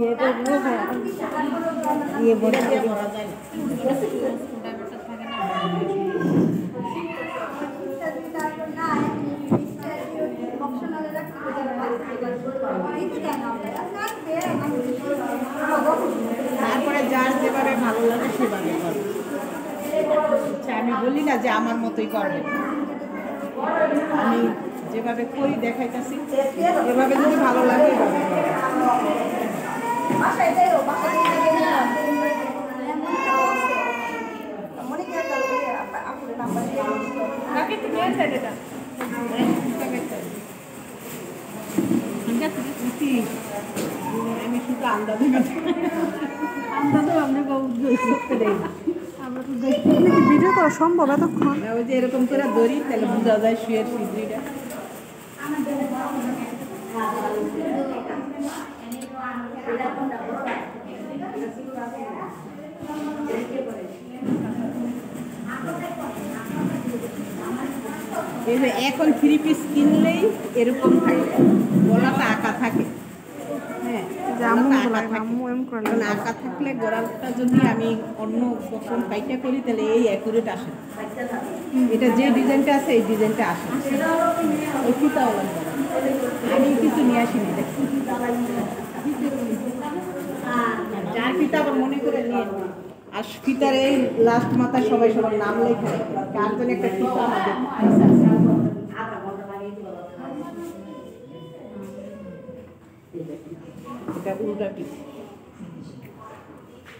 ये बोल তারপরে যার যেভাবে ভালো লাগে সেভাবে করবে। আমি বলি না যে আমার মতোই করবে, আমি যেভাবে করি দেখাইতেছি এভাবে যদি ভালো লাগে এভাবে আমি শুধু আন্দাজে ভিডিও করা সম্ভব এতক্ষণ? ওই যে এরকম করে ধরি তাহলে বোঝা যায় শুয়ের সিদ্রিটা। এখন 3 পিস কিনলেই এরকম থাকে, গলাটা আঁকা থাকে। হ্যাঁ, আঁকা থাকলে গলাটা যদি আমি অন্য কখন পাইটা করি তাহলে এই অ্যাকুরেট আসে। এটা যে ডিজাইনটা আছে এই ডিজাইনটা আসে, ওই ফিতাও লাগবে। আমি কিছু নিয়ে আসিনি, দেখছি যার ফিতা আবার মনে করে নিয়ে। আর ফিতার এই লাস্ট মাথা সবাই সবার নাম লেখা, কার জন্য একটা ফিতা আমাদের এটা উল্টা পিস।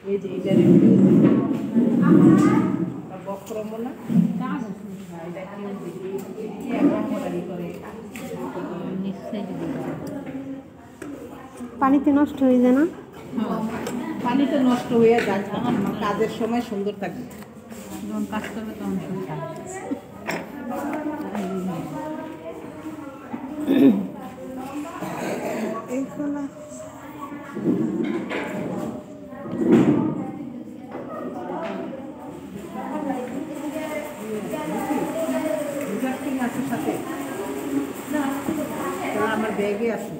এই যে এটা বক্রমনা পানিতে নষ্ট হয়ে যায় না? পানিতে নষ্ট হয়ে যায়, আমার কাজের সময় সুন্দর থাকবে, যখন কাজ করবে তখন সাথে আমার ব্যাগে আছে।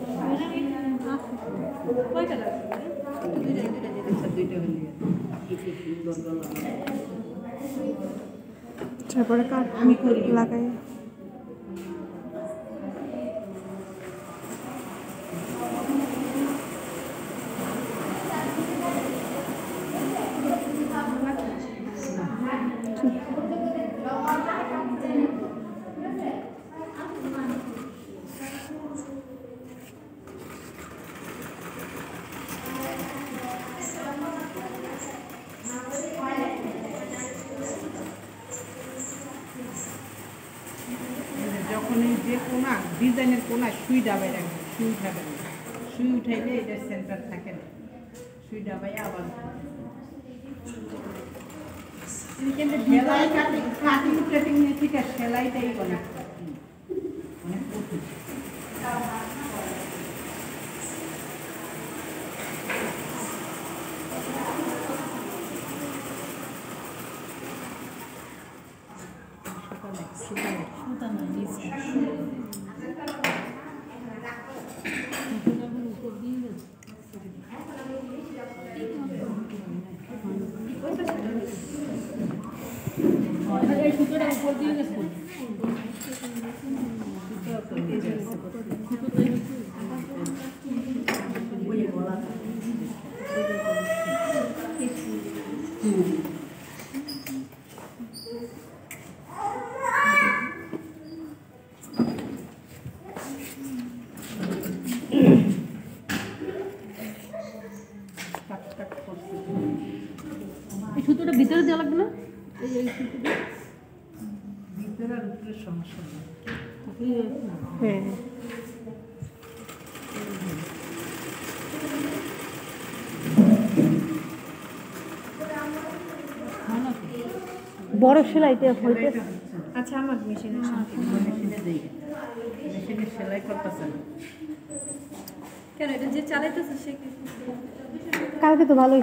তারপরে আমি লাগাই যখন এই যে কোনা ডিজাইনের কোনা সুই ডাবাই রাখবে, সুই উঠাবে না, সুই উঠাইলে এটা সেন্টার থাকে না, সুই ডাবাই আবার সেলাই কাটিং প্লেটিং নিয়ে ঠিক আছে, সেলাইটাই অনেক অনেক কঠিন। এই সুতোটা ভিতরে দেওয়া লাগবে না? এই সুতোটা ভিতরে আর উপরে সমস্যা নেই। হ্যাঁ বড় সেলাইতে হইতে। আচ্ছা আমার মেশিনে দেই, মেশিনে সেলাই করতেছে না কেন? এটা যে চালাইতেছে সে কি কালকে তো ভালো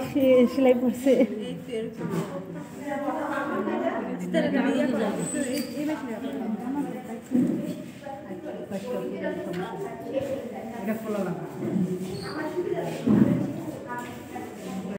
সেলাই করছে। এটা খোলা লাগবে।